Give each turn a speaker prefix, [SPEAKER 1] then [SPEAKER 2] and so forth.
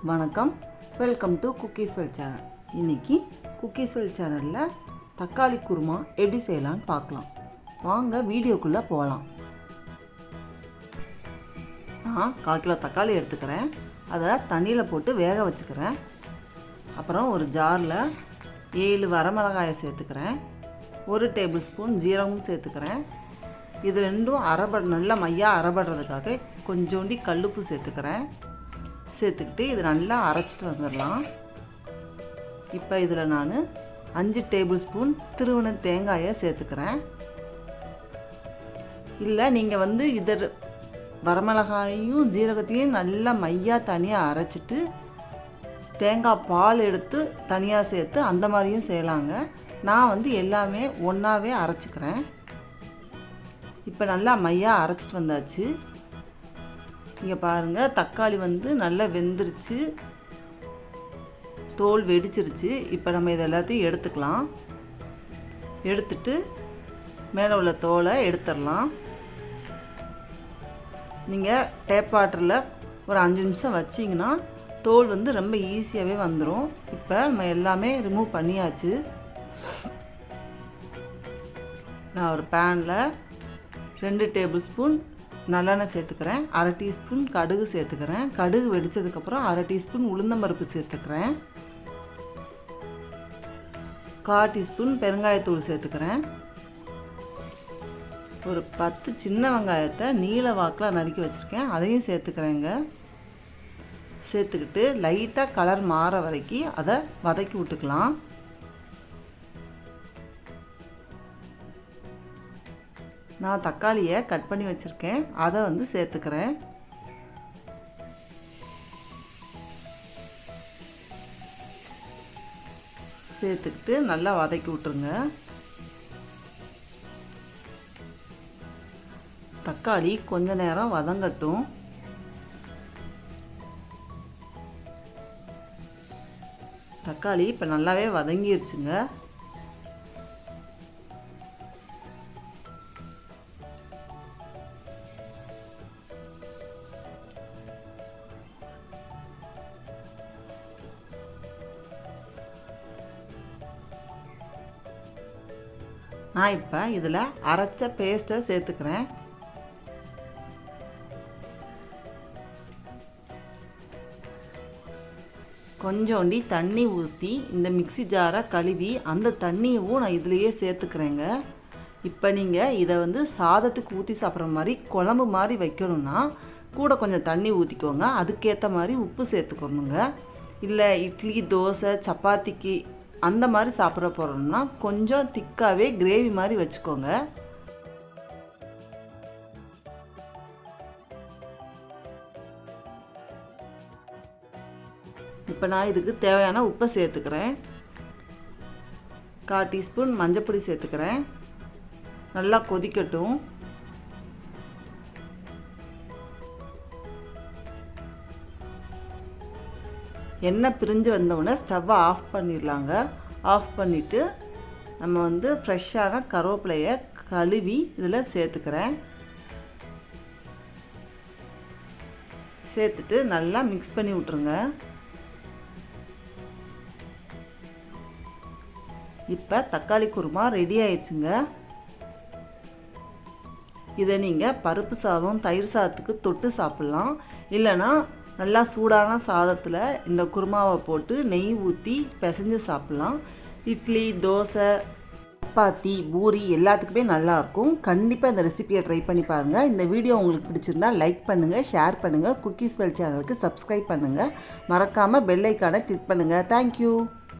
[SPEAKER 1] வணக்கம், welcome to cookies well channel. இன்றைக்கி cookies well சேனலில் தக்காளி குருமா எப்படி செய்யலான்னு பார்க்கலாம். வாங்க வீடியோக்குள்ளே போகலாம். நான் 1/4 கிலோ தக்காளி எடுத்துக்கிறேன். அதை தண்ணியில் போட்டு வேக வச்சுக்கிறேன். அப்புறம் ஒரு ஜாரில் 7 வரமிளகாயை சேர்த்துக்கிறேன். 1 டேபிள் ஸ்பூன் ஜீரகமும் சேர்த்துக்கிறேன். இது ரெண்டும் நல்லா மையாக அரைபடுறதுக்காக கொஞ்சோண்டி கல்லுப்பு சேர்த்துக்கிறேன். சேர்த்துக்கிட்டு இது நல்லா அரைச்சிட்டு வந்துடலாம். இப்போ இதில் நான் 5 டேபிள் ஸ்பூன் திருவன தேங்காயை சேர்த்துக்கிறேன். இல்லை நீங்கள் இதை வரமிளகாயும் ஜீரகத்தையும் நல்லா மையாக தனியாக அரைச்சிட்டு தேங்காய் பால் எடுத்து தனியாக சேர்த்து அந்த மாதிரியும் செய்யலாங்க. நான் எல்லாமே ஒன்றாவே அரைச்சிக்கிறேன். இப்போ நல்லா மையாக அரைச்சிட்டு வந்தாச்சு. இங்கே பாருங்கள், தக்காளி நல்லா வெந்துருச்சு, தோல் வெடிச்சிருச்சு. இப்போ நம்ம இது எல்லாத்தையும் எடுத்துக்கலாம். எடுத்துட்டு மேலே உள்ள தோலை எடுத்துடலாம். நீங்கள் டேப் வாட்டரில் ஒரு 5 நிமிஷம் வச்சிங்கன்னா தோல் ரொம்ப ஈஸியாகவே வந்துடும். இப்போ நம்ம எல்லாமே ரிமூவ் பண்ணியாச்சு. நான் ஒரு பேனில் 2 டேபிள் ஸ்பூன் நல்லெண்ணெய் சேர்த்துக்கிறேன். 1/2 டீஸ்பூன் கடுகு சேர்த்துக்கிறேன். கடுகு வெடித்ததுக்கப்புறம் 1/2 டீஸ்பூன் உளுந்தம்பருப்பு சேர்த்துக்கிறேன். 1/4 டீஸ்பூன் பெருங்காயத்தூள் சேர்த்துக்கிறேன். ஒரு 10 சின்ன வெங்காயத்தை நீல வாக்கில் நறுக்கி வச்சுருக்கேன், அதையும் சேர்த்துக்கிறேங்க. சேர்த்துக்கிட்டு லைட்டாக கலர் மாற வரைக்கும் அதை வதக்கி விட்டுக்கலாம். நான் தக்காளியை கட் பண்ணி வச்சுருக்கேன், அதை சேர்த்துக்கிறேன். சேர்த்துக்கிட்டு நல்லா வதக்கி விட்டுருங்க. தக்காளி கொஞ்ச நேரம் வதங்கட்டும். தக்காளி இப்போ நல்லாவே வதங்கிருச்சுங்க. நான் இப்போ இதில் அரைச்ச பேஸ்ட்டை சேர்த்துக்கிறேன். கொஞ்சோண்டி தண்ணி ஊற்றி இந்த மிக்ஸி ஜாரை கழுவி அந்த தண்ணியவும் நான் இதுலேயே சேர்த்துக்கிறேங்க. இப்போ நீங்கள் இதை சாதத்துக்கு ஊற்றி சாப்பிட்ற மாதிரி குழம்பு மாதிரி வைக்கணும்னா கூட கொஞ்சம் தண்ணி ஊற்றிக்கோங்க. அதுக்கேற்ற மாதிரி உப்பு சேர்த்துக்கணுங்க. இல்லை இட்லி, தோசை, சப்பாத்திக்கு அந்த மாதிரி சாப்பிட போகிறோம்னா கொஞ்சம் திக்காகவே கிரேவி மாதிரி வச்சுக்கோங்க. இப்போ நான் இதுக்கு தேவையான உப்பை சேர்த்துக்கிறேன். 1/4 டீஸ்பூன் மஞ்சப்பொடி சேர்த்துக்கிறேன். நல்லா கொதிக்கட்டும். எண்ணெய் பிரிஞ்சு வந்தவுடனே ஸ்டவ்வை ஆஃப் பண்ணிடலாங்க. ஆஃப் பண்ணிவிட்டு நம்ம ஃப்ரெஷ்ஷான கருவேப்பிலையை கழுவி இதில் சேர்த்துக்கிறேன். சேர்த்துட்டு நல்லா மிக்ஸ் பண்ணி விட்ருங்க. இப்போ தக்காளி குருமா ரெடி ஆயிடுச்சுங்க. இதை நீங்கள் பருப்பு சாதம், தயிர் சாதத்துக்கு தொட்டு சாப்பிட்லாம். இல்லைன்னா நல்லா சூடான சாதத்தில் இந்த குருமாவை போட்டு நெய் ஊற்றி பிசைஞ்சு சாப்பிட்லாம். இட்லி, தோசை, சப்பாத்தி, பூரி எல்லாத்துக்குமே நல்லாயிருக்கும். கண்டிப்பாக இந்த ரெசிபியை ட்ரை பண்ணி பாருங்கள். இந்த வீடியோ உங்களுக்கு பிடிச்சிருந்தா லைக் பண்ணுங்கள், ஷேர் பண்ணுங்கள். குக்கீஸ் வெல் சேனலுக்கு சப்ஸ்கிரைப் பண்ணுங்கள். மறக்காமல் பெல் ஐக்கானை கிளிக் பண்ணுங்கள். தேங்க்யூ.